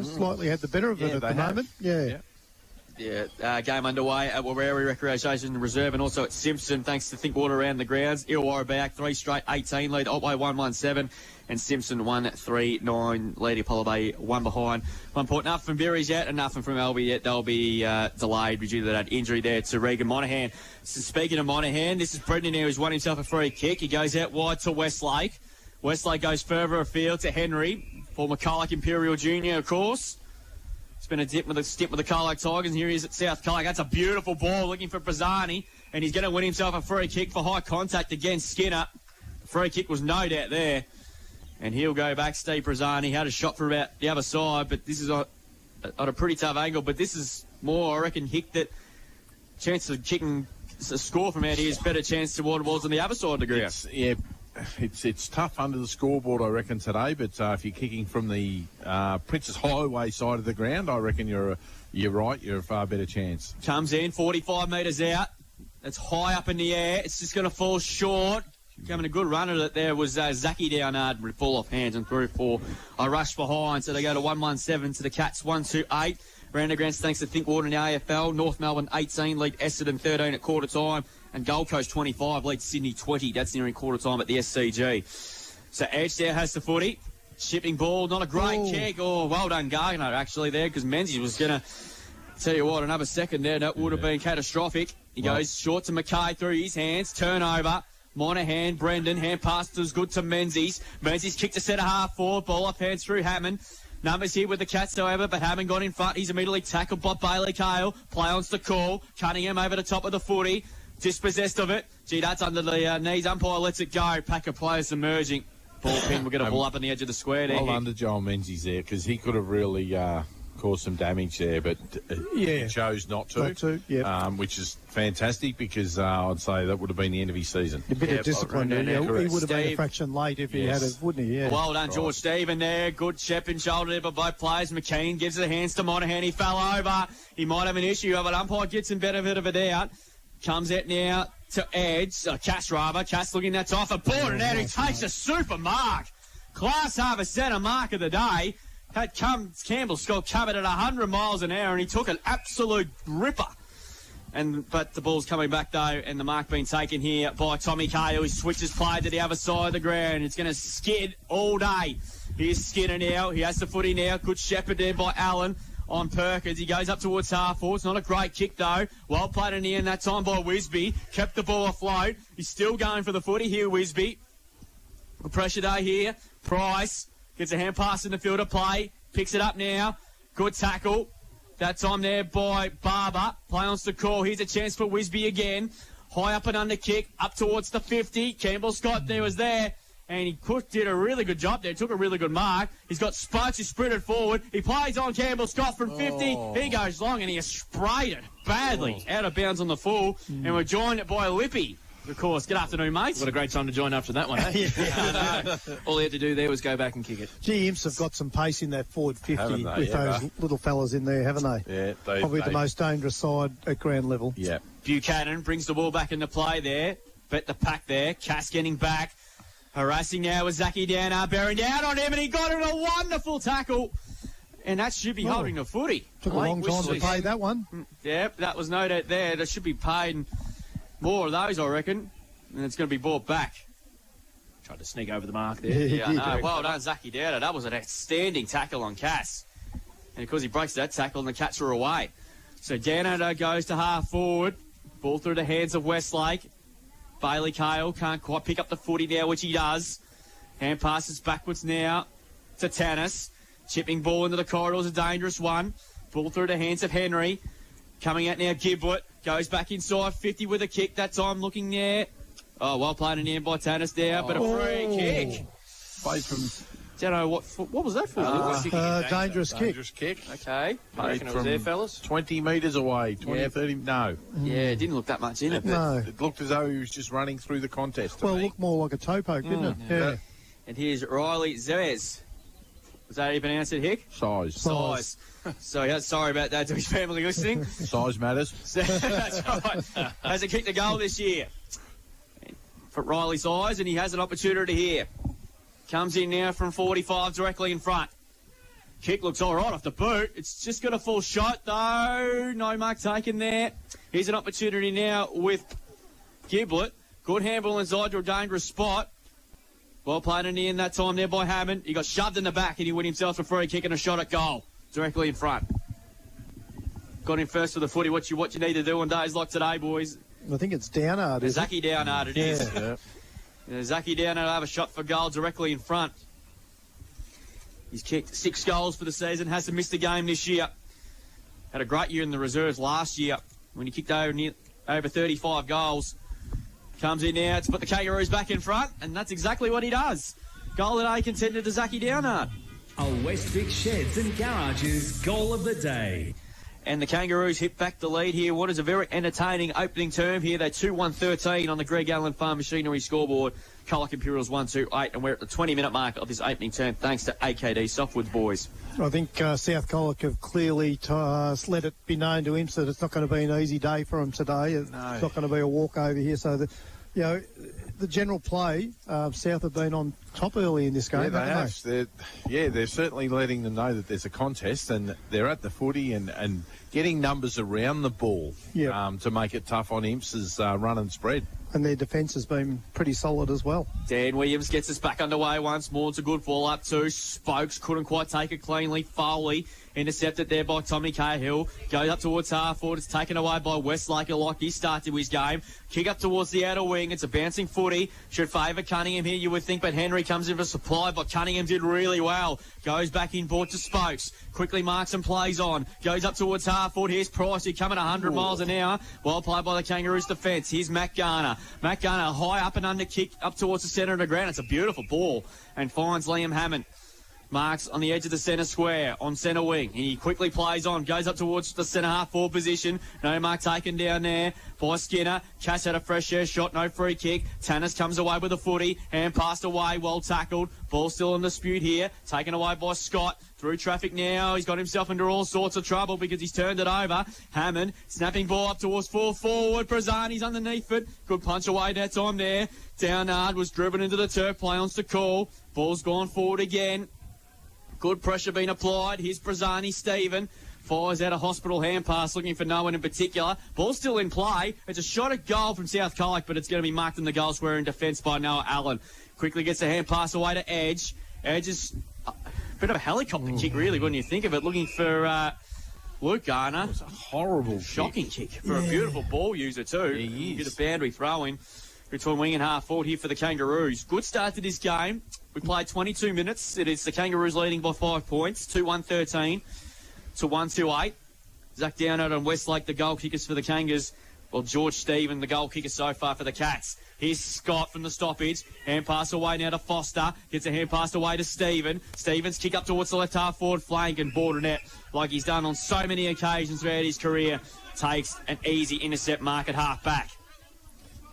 slightly had the better of it at the moment. Yeah, game underway at Warrari Recreation Reserve and also at Simpson, thanks to Thinkwater around the grounds. Illawarra back, 3 straight 18 lead, Otway 1-1-7, and Simpson 1-3-9, lead Apollo Bay 1 behind. 1 point, nothing from Berries yet and nothing from Alby yet. They'll be delayed due to that injury there to Regan Monaghan. So speaking of Monaghan, this is Brendan here who's won himself a free kick. He goes out wide to Westlake. Westlake goes further afield to Henry, former Colac Imperial Junior, of course. It's been a stint with the Colac Tigers, and here he is at South Colac. That's a beautiful ball, looking for Brazzani, and he's going to win himself a free kick for high contact against Skinner. The free kick was no doubt there, and he'll go back. Steve Brazzani had a shot for about the other side, but this is on a pretty tough angle. But this is more, I reckon, Hick, that chance of kicking a score from out here is better chance towards on the other side of the ground. It's tough under the scoreboard, I reckon, today. But if you're kicking from the Princess Highway side of the ground, I reckon you're right. You're a far better chance. Comes in 45 metres out. It's high up in the air. It's just going to fall short. Having a good run at it there was Zaki down hard, but fall off hands and through for a rush behind. So they go to 1-1-7 to the Cats 1-2-8. Round of grounds thanks to Thinkwater in the AFL. North Melbourne 18 lead Essendon 13 at quarter time. And Gold Coast 25 leads Sydney 20. That's nearing quarter time at the SCG. So Edgedale has the footy. Shipping ball, not a great kick. Oh, well done Gardner actually there, because Menzies was going to tell you what, another second there, that would have been catastrophic. He goes short to Mackay through his hands. Turnover. Monaghan, Brendan, hand pass is good to Menzies. Menzies kicked to centre half forward. Ball off hands through Hammond. Numbers here with the Cats, however, but Hammond got in front. He's immediately tackled by Bailey Cale. Play on's the call. Cunningham over the top of the footy. dispossessed of it. Gee, that's under the knees. Umpire lets it go. Pack of players emerging. Ball pin, we're going to ball up on the edge of the square there. Well under Joel Menzies there, because he could have really caused some damage there, but he chose not to. Which is fantastic, because I'd say that would have been the end of his season. A bit of discipline there. He would have been a fraction late if he had it, wouldn't he? Yeah. Well done, George Stephen there. Good step and shoulder there by both players. McKean gives the hands to Monaghan. He fell over. He might have an issue, but umpire gets him benefit of a doubt. Comes out now to Edge, Cass rather. Cass looking that time for board, and out he takes a super mark. Class Harvest Centre mark of the day. Campbell Scott covered at 100 miles an hour, and he took an absolute ripper. But the ball's coming back, though, and the mark being taken here by Tommy Cahill. He switches play to the other side of the ground. It's going to skid all day. Here's Skinner now. He has the footy now. Good shepherd there by Allen on Perkins. He goes up towards half forward. It's not a great kick, though. Well played in the end that time by Wisby. Kept the ball afloat. He's still going for the footy here, Wisby. Good pressure day here. Price gets a hand pass in the field of play. Picks it up now. Good tackle. That time there by Barber. Play on to call. Here's a chance for Wisby again. High up and under kick. Up towards the 50. Campbell Scott there was there. And he did a really good job there. Took a really good mark. He's got Spokes. He sprinted forward. He plays on Campbell Scott from 50. He goes long and he has sprayed it badly out of bounds on the full. And we're joined by Lippy. Of course. Good afternoon, mate. What a great time to join after that one, eh? All he had to do there was go back and kick it. Gee, Imps have got some pace in that forward 50 with those little fellas in there, haven't they? Yeah, probably the most dangerous side at ground level. Yeah. Buchanan brings the ball back into play there. Bet the pack there. Cass getting back. Harassing now with Zachy Downer, bearing down on him, and he got him a wonderful tackle. And that should be holding the footy. Took a long time to pay that one. Yep, that was no doubt there. That should be paid more of those, I reckon. And it's going to be brought back. Tried to sneak over the mark there. Yeah, no, well done, Zachy Downer. That was an outstanding tackle on Cass. And of course, he breaks that tackle and the Cats are away. So Downer goes to half forward. Ball through the hands of Westlake. Bailey Cahill can't quite pick up the footy now, which he does. Hand passes backwards now to Tannis. Chipping ball into the corridors, a dangerous one. Ball through the hands of Henry. Coming out now, Giblett. Goes back inside, 50 with a kick. That time looking there. Oh, well played in the end by Tannis there, but a free kick. Played from... Don't know what was that for? Dangerous kick. Dangerous kick. Okay. I reckon it was there, fellas. 20 metres away, 20, 30, no. Yeah, it didn't look that much in it. No. It looked as though he was just running through the contest. Well, it looked more like a toe poke, didn't it? Yeah. And here's Riley Zez. Was that how you pronounce it, Hick? Size. So, yeah, sorry about that to his family listening. Size matters. That's right. Hasn't kicked a goal this year. For Riley's eyes, and he has an opportunity here. Comes in now from 45 directly in front. Kick looks all right off the boot. It's just going to fall short, though. No mark taken there. Here's an opportunity now with Giblett. Good handball inside to a dangerous spot. Well played in the end that time there by Hammond. He got shoved in the back and he won himself a free kick and a shot at goal. Directly in front. Got him first for the footy. What you need to do on days like today, boys. I think it's Downard. Zachy Downard it is. Yeah. Zachy Downard will have a shot for goal directly in front. He's kicked 6 goals for the season. Hasn't missed a game this year. Had a great year in the reserves last year when he kicked over 35 goals. Comes in now to put the Kangaroos back in front, and that's exactly what he does. Goal of the day contended to Zachy Downard. A Westvic Sheds and Garages goal of the day. And the Kangaroos hit back the lead here. What is a very entertaining opening term here. They're 2-1-13 on the Greg Allen Farm Machinery scoreboard. Colac Imperials 1-2-8, and we're at the 20-minute mark of this opening term thanks to AKD Softwoods, boys. I think South Colac have clearly let it be known to him that it's not going to be an easy day for him today. It's not going to be a walkover here. So, the general play, South have been on top early in this game. Yeah, they have. They're certainly letting them know that there's a contest and they're at the footy and getting numbers around the ball to make it tough on Imps's run and spread. And their defence has been pretty solid as well. Dan Williams gets us back underway once more. It's a good ball up too. Spokes couldn't quite take it cleanly. Foley Intercepted there by Tommy Cahill. Goes up towards half forward. It's taken away by Westlake. Like his start to his game. Kick up towards the outer wing. It's a bouncing footy. Should favour Cunningham here, you would think, but Henry comes in for supply, but Cunningham did really well. Goes back in board to Spokes. Quickly marks and plays on. Goes up towards half forward. Here's Price. He's coming 100 miles an hour. Well played by the Kangaroos defence. Here's Matt Garner. Matt Garner, high up and under kick up towards the centre of the ground. It's a beautiful ball. And finds Liam Hammond. Marks on the edge of the centre square, on centre wing. He quickly plays on, goes up towards the centre half forward position. No mark taken down there by Skinner. Cash had a fresh air shot, no free kick. Tannis comes away with a footy. Hand passed away, well tackled. Ball still in dispute here. Taken away by Scott. Through traffic now. He's got himself into all sorts of trouble because he's turned it over. Hammond, snapping ball up towards full forward. Brazzani's underneath it. Good punch away that time there. Downard was driven into the turf. Play on to call. Ball's gone forward again. Good pressure being applied. Here's Brazzani. Stephen fires out a hospital hand pass, looking for no one in particular. Ball still in play. It's a shot at goal from South Colac, but it's going to be marked in the goal square in defence by Noah Allen. Quickly gets a hand pass away to Edge. Edge is a bit of a helicopter kick, really, when you think of it. Looking for Luke Garner. It was a horrible, shocking kick for a beautiful ball user too. He is. Get a boundary throw-in between wing and half forward here for the Kangaroos. Good start to this game. We played 22 minutes. It is the Kangaroos leading by 5 points, 2-1-13 to 1-2-8. Zach Downard and Westlake, the goal kickers for the Kangas. Well, George Stephen, the goal kicker so far for the Cats. Here's Scott from the stoppage. Hand pass away now to Foster. Gets a hand pass away to Stephen. Stevens kick up towards the left half forward flank and border net like he's done on so many occasions throughout his career. Takes an easy intercept mark at half back.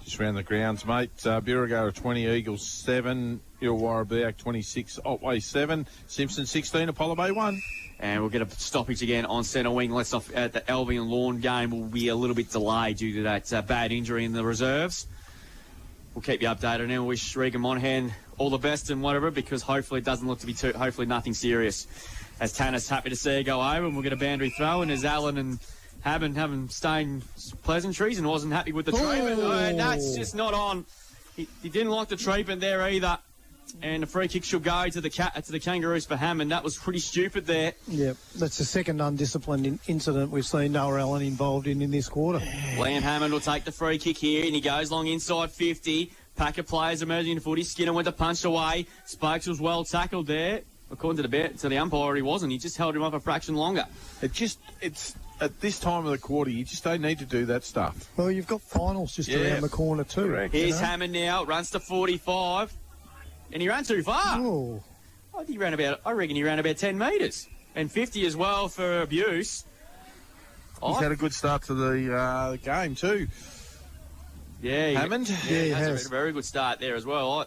Just round the grounds, mate. Beauregard 20, Eagles 7, Illawarra Biak 26, Otway 7, Simpson 16, Apollo Bay 1. And we'll get a stoppage again on centre wing. Let's off at the Albion Lawn game. Will be a little bit delayed due to that bad injury in the reserves. We'll keep you updated and we'll wish Regan Monahan all the best and whatever, because hopefully it doesn't look to be hopefully nothing serious. As Tannis happy to see her go over, and we'll get a boundary throw, and as Allen and having staying pleasantries and wasn't happy with the treatment. That's just not on. He didn't like the treatment there either. And the free kick should go to the Kangaroos for Hammond. That was pretty stupid there. Yep, that's the second undisciplined incident we've seen Noah Allen involved in this quarter. Liam Hammond will take the free kick here, and he goes long inside 50. Pack of players emerging in footy. Skinner went to punch away. Spokes was well tackled there. According to the umpire, he wasn't. He just held him up a fraction longer. It's at this time of the quarter, you just don't need to do that stuff. Well, you've got finals just around the corner too. Correct. Here's Hammond now, runs to 45, and he ran too far. Oh. I reckon he ran about 10 metres. And 50 as well for abuse. He's had a good start to the game too. Yeah, Hammond? Yeah, he has a very good start there as well.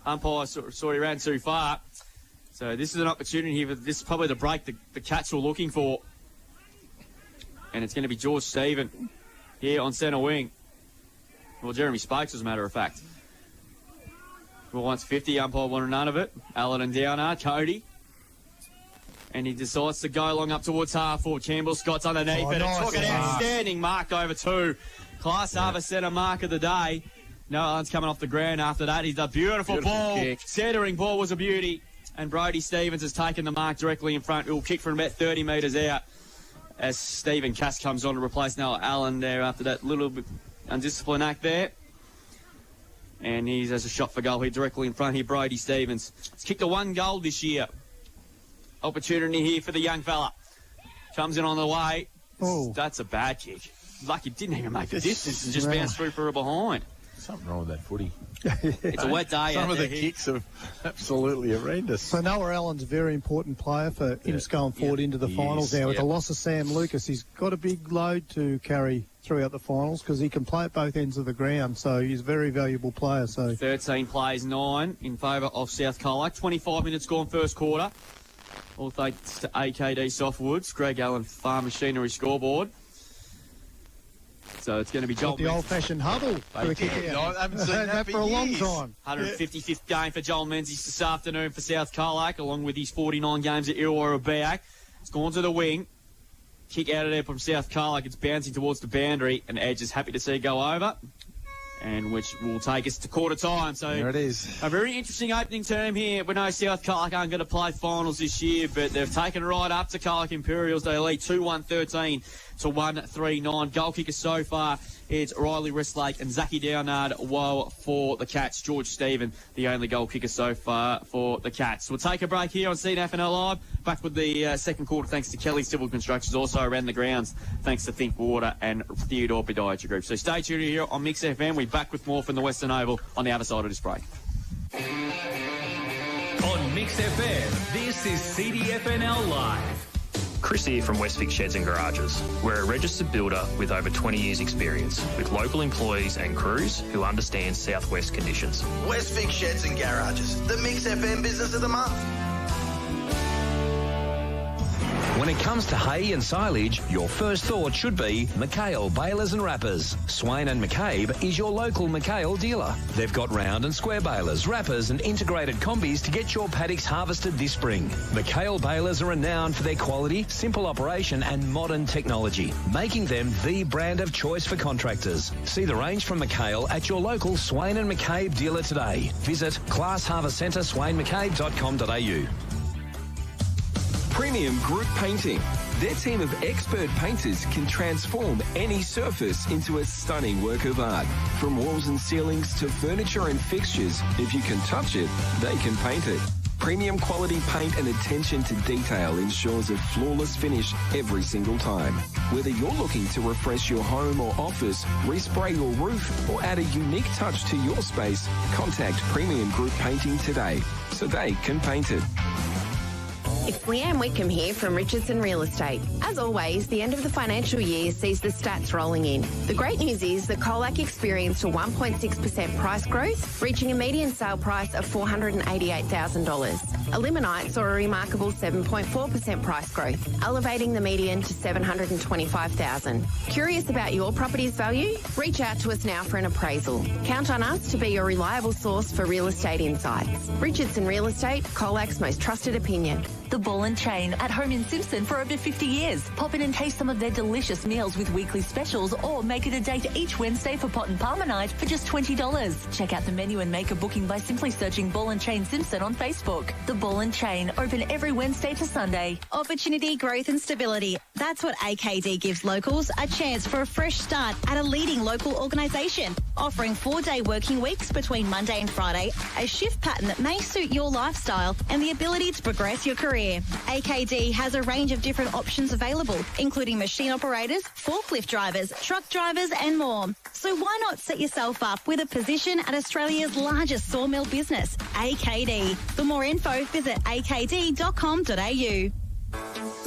Umpire saw he ran too far. So this is an opportunity here. This is probably the break the Cats were looking for. And it's going to be George Stephen here on centre wing. Well, Jeremy Spokes, as a matter of fact. Well, wants 50. Umpire wanted none of it. Allen and Downard, Cody. And he decides to go long up towards half forward. Campbell Scott's underneath it. Nice. It took an outstanding mark over two. Class Harbour centre mark of the day. No Allen's coming off the ground after that. He's a beautiful ball. Kick. Centering ball was a beauty. And Brody Stevens has taken the mark directly in front. It will kick from about 30 metres out as Stephen Cass comes on to replace Noah Allen there after that little bit undisciplined act there. And he has a shot for goal here directly in front here, Brody Stevens. He's kicked a 1 goal this year. Opportunity here for the young fella. Comes in on the way. Oh. That's a bad kick. Lucky didn't even make the distance and just bounced through for a behind. Something wrong with that footy. It's a wet day. Some of the kicks are absolutely horrendous. So Noah Allen's a very important player for Imps going forward into the finals now. With the loss of Sam Lucas, he's got a big load to carry throughout the finals because he can play at both ends of the ground. So he's a very valuable player. So 13 plays, 9 in favour of South Colac. 25 minutes gone first quarter. All thanks to AKD Softwoods. Greg Allen Farm Machinery scoreboard. So it's going to be Joel. The old-fashioned huddle for the kick out. I haven't seen that for a long time. 155th game for Joel Menzies this afternoon for South Colac, along with his 49 games at Illawarra Biak. It's gone to the wing. Kick out of there from South Colac. It's bouncing towards the boundary, and Edge is happy to see it go over. and which will take us to quarter time. So there it is. A very interesting opening term here. We know South Colac aren't going to play finals this year, but they've taken it right up to Colac Imperials. They lead 2-1-13 to 1-3-9. Goal kicker so far, it's Riley Wristlake and Zachy Downard. Whoa for the Cats. George Stephen, the only goal kicker so far for the Cats. We'll take a break here on CDFNL Live. Back with the second quarter, thanks to Kelly Civil Constructions, also around the grounds, thanks to Think Water and Theodore Podiatry Group. So stay tuned here on Mix FM. We're back with more from the Western Oval on the other side of this break. On Mix FM, this is CDFNL Live. Chris here from Westvic Sheds and Garages. We're a registered builder with over 20 years experience, with local employees and crews who understand southwest conditions. Westvic Sheds and Garages, the Mix FM Business of the Month. When it comes to hay and silage, your first thought should be McHale Balers and Wrappers. Swain and McCabe is your local McHale dealer. They've got round and square balers, wrappers and integrated combis to get your paddocks harvested this spring. McHale Balers are renowned for their quality, simple operation and modern technology, making them the brand of choice for contractors. See the range from McHale at your local Swain and McCabe dealer today. Visit Class Harvest Centre, swainmccabe.com.au. Premium Group Painting. Their team of expert painters can transform any surface into a stunning work of art. From walls and ceilings to furniture and fixtures, if you can touch it, they can paint it. Premium quality paint and attention to detail ensures a flawless finish every single time. Whether you're looking to refresh your home or office, respray your roof, or add a unique touch to your space, contact Premium Group Painting today so they can paint it. It's Leanne Wickham here from Richardson Real Estate. As always, the end of the financial year sees the stats rolling in. The great news is that Colac experienced a 1.6% price growth, reaching a median sale price of $488,000. Illuminite saw a remarkable 7.4% price growth, elevating the median to $725,000. Curious about your property's value? Reach out to us now for an appraisal. Count on us to be your reliable source for real estate insights. Richardson Real Estate, Colac's most trusted opinion. The Ball and Chain, at home in Simpson for over 50 years. Pop in and taste some of their delicious meals with weekly specials, or make it a date each Wednesday for pot and palmer night for just $20. Check out the menu and make a booking by simply searching Ball and Chain Simpson on Facebook. The Ball and Chain, open every Wednesday to Sunday. Opportunity, growth and stability. That's what AKD gives locals, a chance for a fresh start at a leading local organisation, offering 4-day working weeks between Monday and Friday, a shift pattern that may suit your lifestyle, and the ability to progress your career. AKD has a range of different options available, including machine operators, forklift drivers, truck drivers and more. So why not set yourself up with a position at Australia's largest sawmill business, AKD. For more info, visit akd.com.au.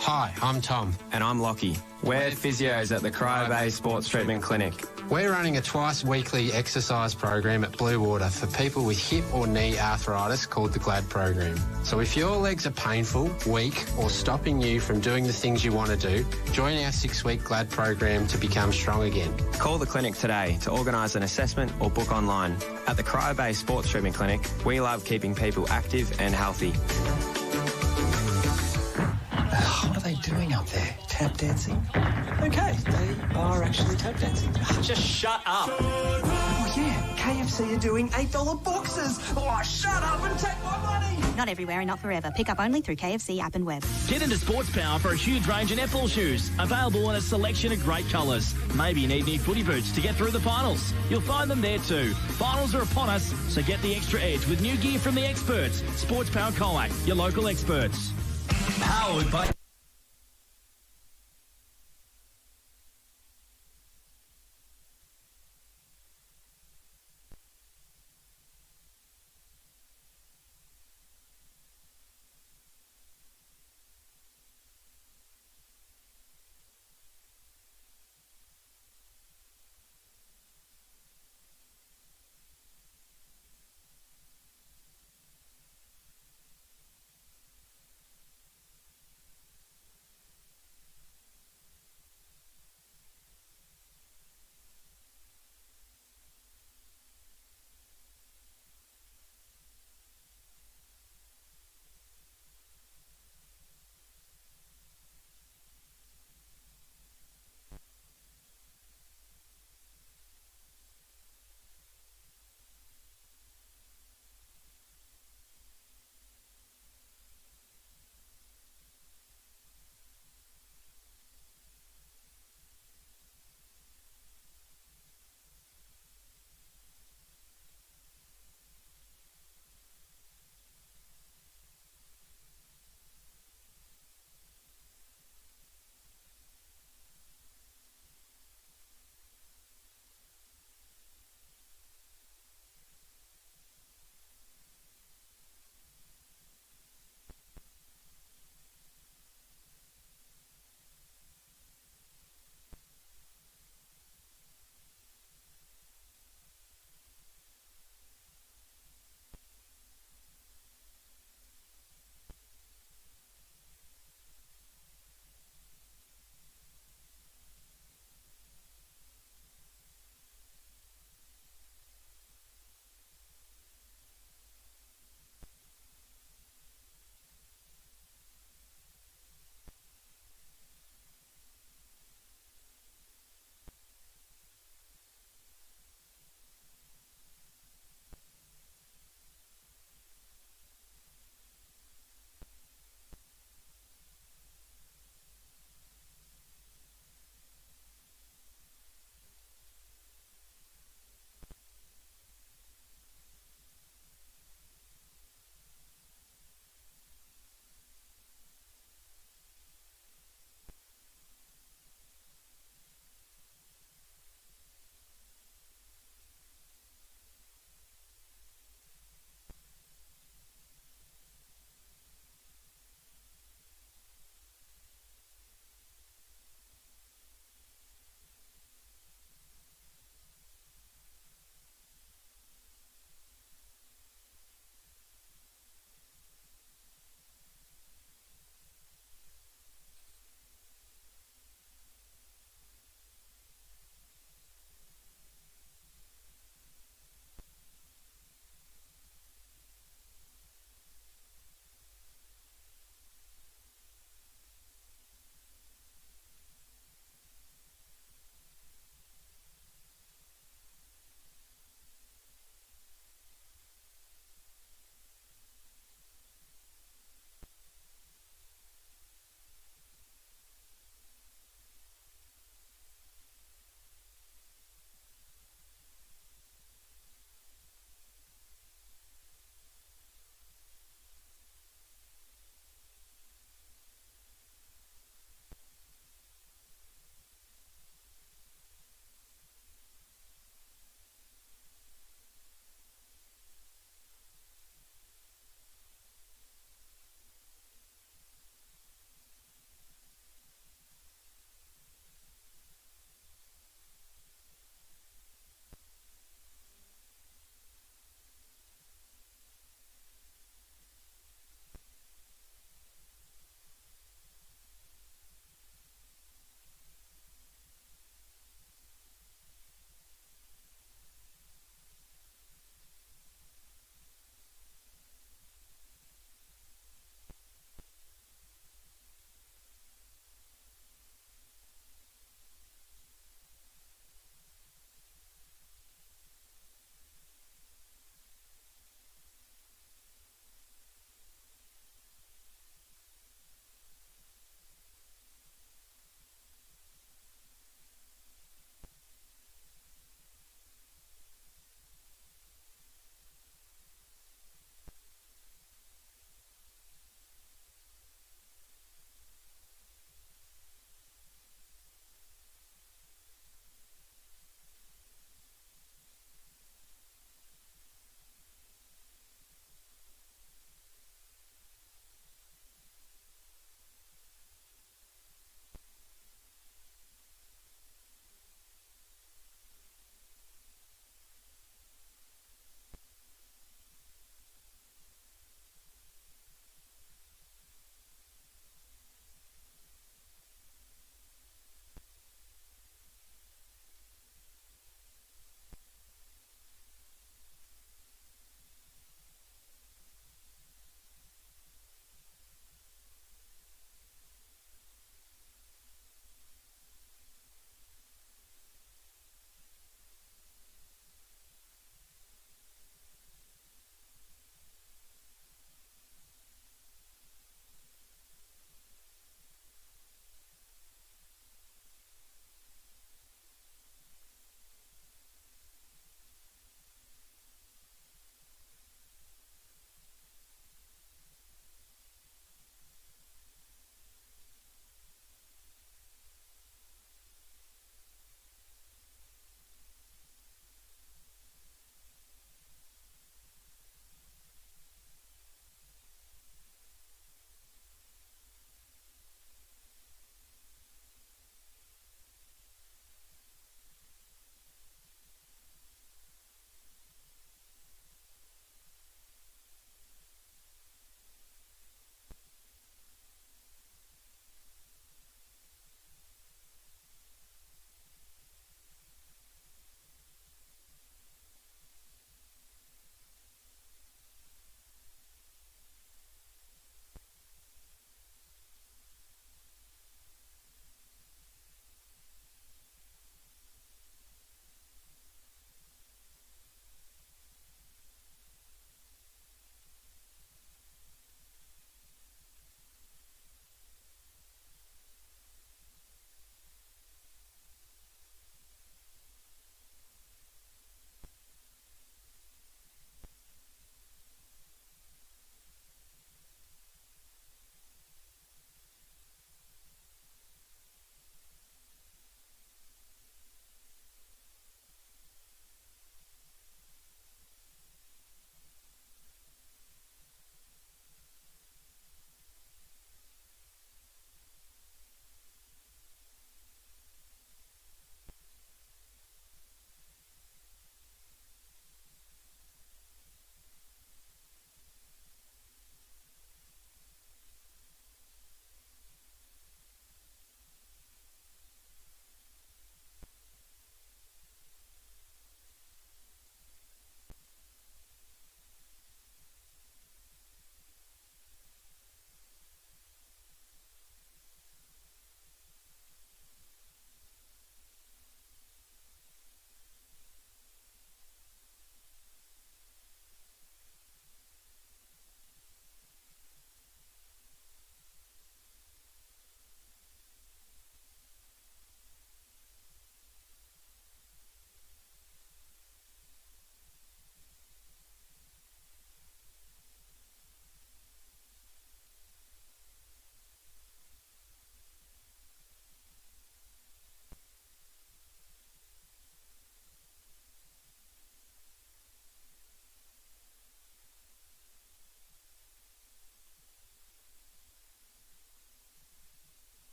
Hi, I'm Tom. And I'm Lockie. We're physios at the Cryo Bay Sports Treatment Clinic. We're running a twice-weekly exercise program at Blue Water for people with hip or knee arthritis called the GLAD program. So if your legs are painful, weak, or stopping you from doing the things you want to do, join our 6-week GLAD program to become strong again. Call the clinic today to organise an assessment or book online. At the Cryo Bay Sports Treatment Clinic, we love keeping people active and healthy. What are they doing up there? Tap dancing? Okay, they are actually tap dancing. Just shut up. Oh, yeah, KFC are doing $8 boxes. Oh, shut up and take my money. Not everywhere and not forever. Pick up only through KFC app and web. Get into Sports Power for a huge range of netball shoes, available in a selection of great colours. Maybe you need new footy boots to get through the finals. You'll find them there too. Finals are upon us, so get the extra edge with new gear from the experts. Sports Power Colac, your local experts. Powered by